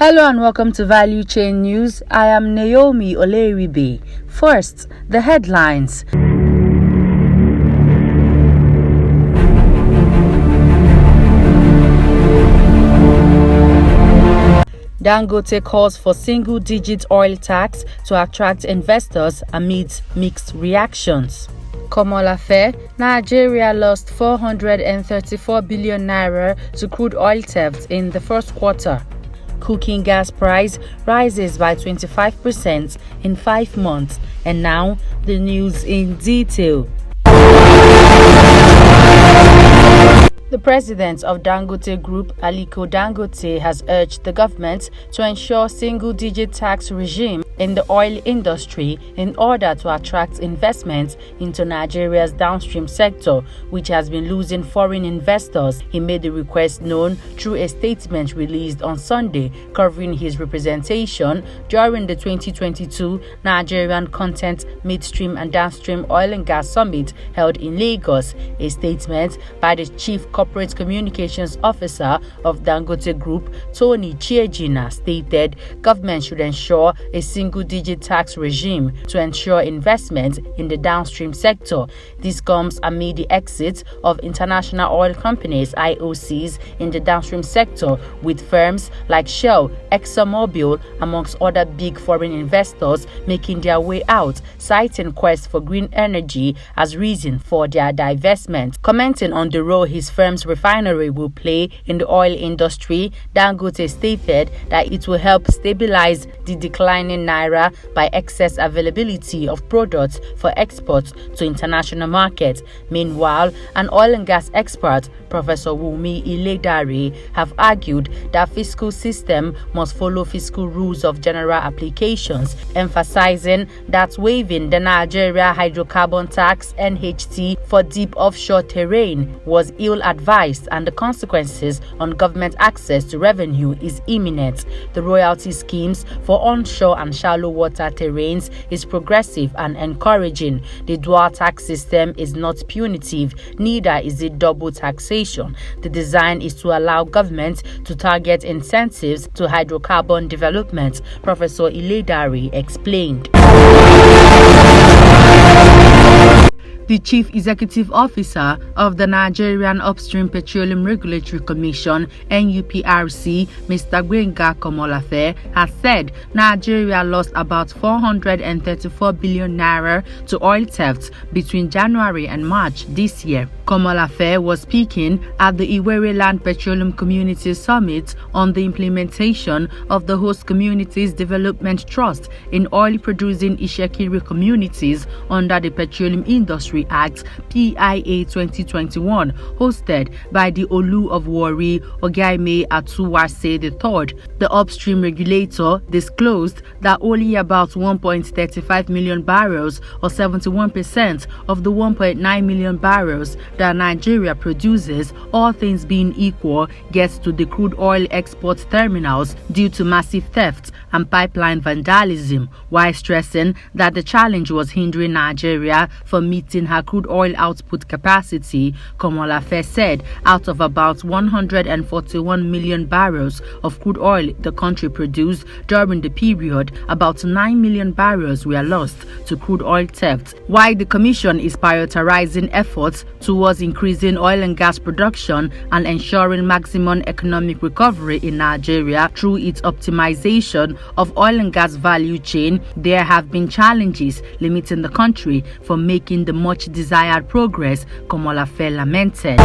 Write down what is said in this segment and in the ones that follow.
Hello and welcome to Valuechain News. I am Naomi Oleribe. First, the headlines. Dangote calls for single-digit oil tax to attract investors amidst mixed reactions. Komolafe, Nigeria lost 434 billion naira to crude oil theft in the first quarter. Cooking gas price rises by 25% in 5 months. And now, the news in detail. The president of Dangote Group, Aliko Dangote, has urged the government to ensure single-digit tax regime in the oil industry in order to attract investment into Nigeria's downstream sector, which has been losing foreign investors. He made the request known through a statement released on Sunday covering his representation during the 2022 Nigerian Content Midstream and Downstream Oil and Gas Summit held in Lagos. A statement by the Chief Corporate Communications Officer of Dangote Group, Tony Chiejina, stated government should ensure a single-digit tax regime to ensure investment in the downstream sector. This comes amid the exit of international oil companies (IOCs) in the downstream sector, with firms like Shell, ExxonMobil, amongst other big foreign investors making their way out, citing quest for green energy as reason for their divestment. Commenting on the role his firm's refinery will play in the oil industry, Dangote stated that it will help stabilize the declining naira by excess availability of products for export to international markets. Meanwhile, an oil and gas expert, Professor Wumi Iledare, have argued that fiscal system must follow fiscal rules of general applications, emphasizing that waiving the Nigeria hydrocarbon tax (NHT) for deep offshore terrain was ill-advised and the consequences on government access to revenue is imminent. The royalty schemes for onshore and shallow water terrains is progressive and encouraging. The dual tax system is not punitive, neither is it double taxation. The design is to allow government to target incentives to hydrocarbon development, Professor Iledare explained. The Chief Executive Officer of the Nigerian Upstream Petroleum Regulatory Commission (NUPRC), Mr. Gbenga Komolafe, has said Nigeria lost about 434 billion naira to oil theft between January and March this year. Komolafe was speaking at the Iwere Land Petroleum Community Summit on the implementation of the Host Communities Development Trust in oil-producing Ishekiri communities under the Petroleum Industry Act PIA 2021, hosted by the Olu of Warri Ogaime Atuwase III. The upstream regulator disclosed that only about 1.35 million barrels, or 71% of the 1.9 million barrels that Nigeria produces, all things being equal, gets to the crude oil export terminals due to massive theft and pipeline vandalism, while stressing that the challenge was hindering Nigeria from meeting her crude oil output capacity. Komolafe said out of about 141 million barrels of crude oil the country produced during the period, about 9 million barrels were lost to crude oil theft. While the Commission is prioritizing efforts towards increasing oil and gas production and ensuring maximum economic recovery in Nigeria through its optimization of oil and gas value chain, there have been challenges limiting the country from making the much desired progress, Komolafe lamented.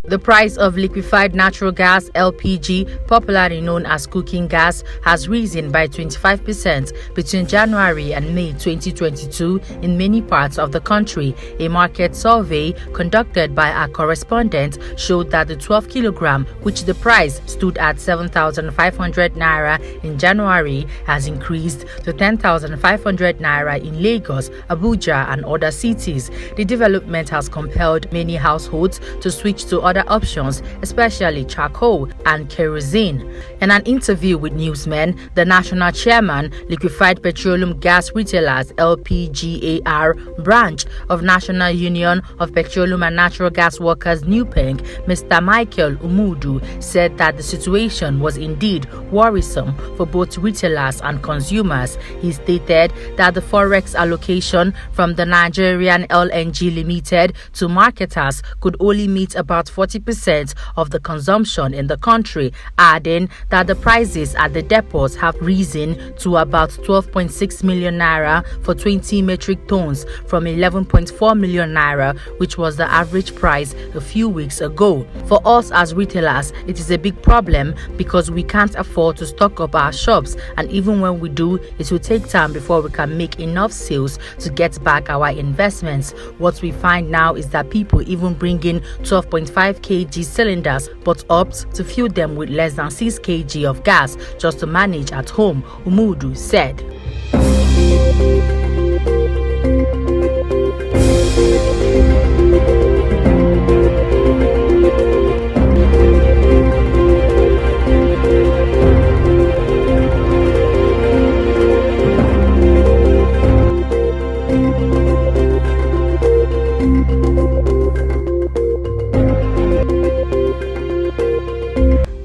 The price of liquefied natural gas (LPG), popularly known as cooking gas, has risen by 25% between January and May 2022 in many parts of the country. A market survey conducted by our correspondent showed that the 12 kilogram, which the price stood at 7,500 naira in January, has increased to 10,500 naira in Lagos, Abuja, and other cities. The development has compelled many households to switch to other options, especially charcoal and kerosene. In an interview with newsmen, the national chairman, Liquefied Petroleum Gas Retailers (LPGAR) branch, coach of National Union of Petroleum and Natural Gas Workers NUPENG, Mr. Michael Umudu, said that the situation was indeed worrisome for both retailers and consumers. He stated that the forex allocation from the Nigerian LNG Limited to marketers could only meet about 40% of the consumption in the country, adding that the prices at the depots have risen to about 12.6 million naira for 20 metric tons from 11.4 million naira, which was the average price a few weeks ago. For us as retailers, it is a big problem because we can't afford to stock up our shops, and even when we do, it will take time before we can make enough sales to get back our investments. What we find now is that people even bring in 12.5 kg cylinders but opt to fill them with less than 6 kg of gas just to manage at home, Umudu said.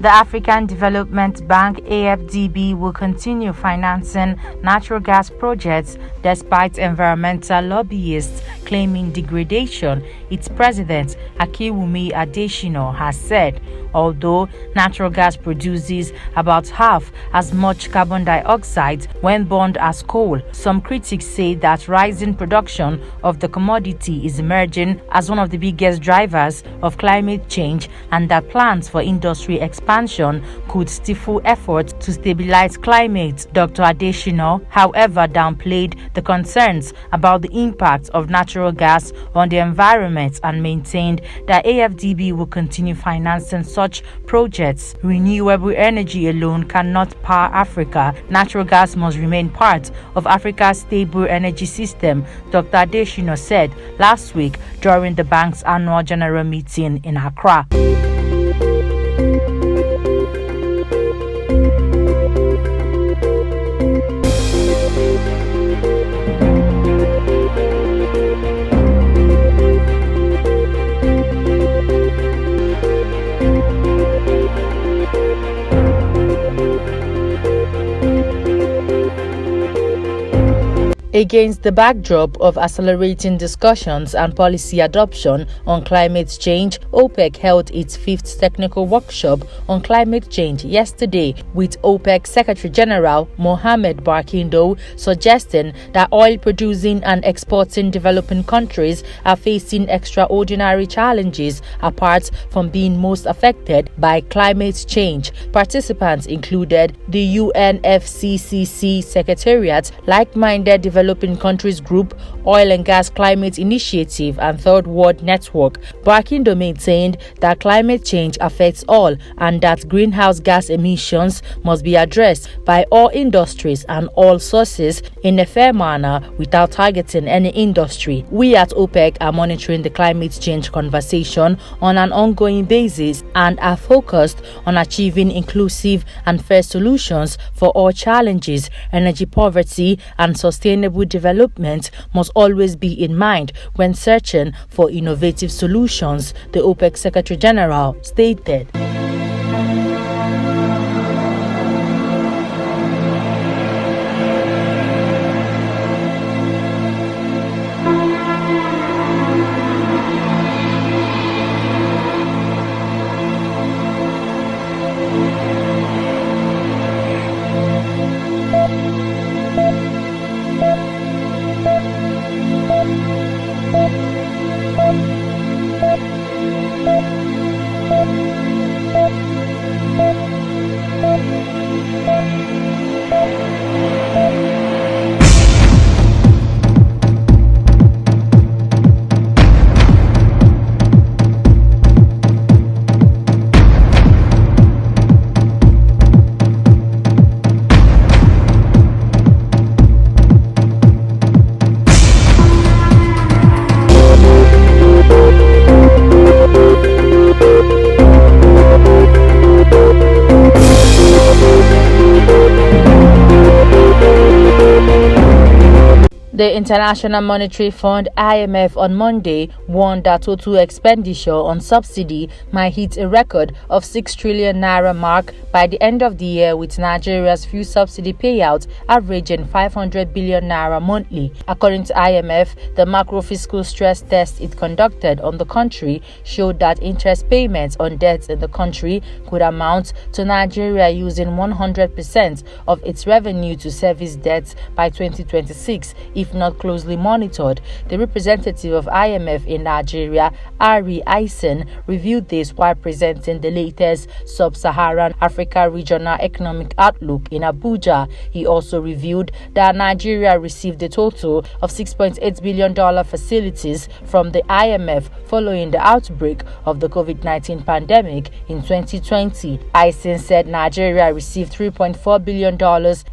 The African Development Bank (AFDB) will continue financing natural gas projects despite environmental lobbyists claiming degradation, its president Akinwumi Adesina has said. Although natural gas produces about half as much carbon dioxide when burned as coal, some critics say that rising production of the commodity is emerging as one of the biggest drivers of climate change, and that plans for industry expansion could stifle efforts to stabilize climate. Dr. Adesina, however, downplayed the concerns about the impact of natural gas on the environment and maintained that AFDB will continue financing such projects. Renewable energy alone cannot power Africa. Natural gas must remain part of Africa's stable energy system, Dr. Adesina said last week during the bank's annual general meeting in Accra. Against the backdrop of accelerating discussions and policy adoption on climate change, OPEC held its 5th technical workshop on climate change yesterday, with OPEC Secretary General Mohammed Barkindo suggesting that oil-producing and exporting developing countries are facing extraordinary challenges apart from being most affected by climate change. Participants included the UNFCCC Secretariat, like-minded developing countries group, Oil and Gas Climate Initiative, and Third World Network. Barkindo maintained that climate change affects all and that greenhouse gas emissions must be addressed by all industries and all sources in a fair manner without targeting any industry. We at OPEC are monitoring the climate change conversation on an ongoing basis and are focused on achieving inclusive and fair solutions for all challenges. Energy poverty and sustainable development must always be in mind when searching for innovative solutions, the OPEC Secretary General stated. The International Monetary Fund (IMF) on Monday warned that total expenditure on subsidy might hit a record of 6 trillion naira mark by the end of the year, with Nigeria's fuel subsidy payouts averaging 500 billion naira monthly. According to IMF, the macro-fiscal stress test it conducted on the country showed that interest payments on debts in the country could amount to Nigeria using 100% of its revenue to service debts by 2026 if not closely monitored. The representative of IMF in Nigeria, Ari Eisen, reviewed this while presenting the latest Sub-Saharan Africa Regional Economic Outlook in Abuja. He also revealed that Nigeria received a total of $6.8 billion facilities from the IMF following the outbreak of the COVID-19 pandemic in 2020. Eisen said Nigeria received $3.4 billion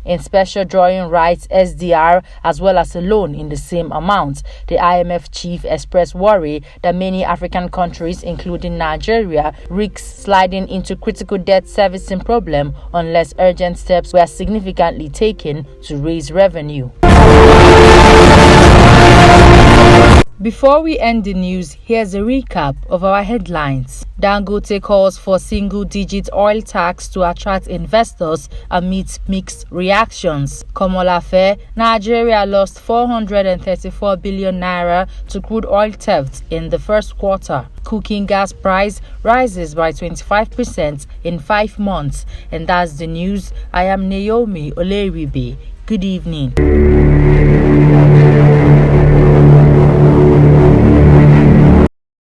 in special drawing rights (SDR) as well as a loan in the same amount. The IMF chief expressed worry that many African countries, including Nigeria, risk sliding into critical debt servicing problem unless urgent steps were significantly taken to raise revenue. Before we end the news, here's a recap of our headlines. Dangote calls for single-digit oil tax to attract investors amidst mixed reactions. Komolafe, Nigeria lost 434 billion naira to crude oil theft in the first quarter. Cooking gas price rises by 25% in 5 months. And that's the news. I am Naomi Oleribe. Good evening.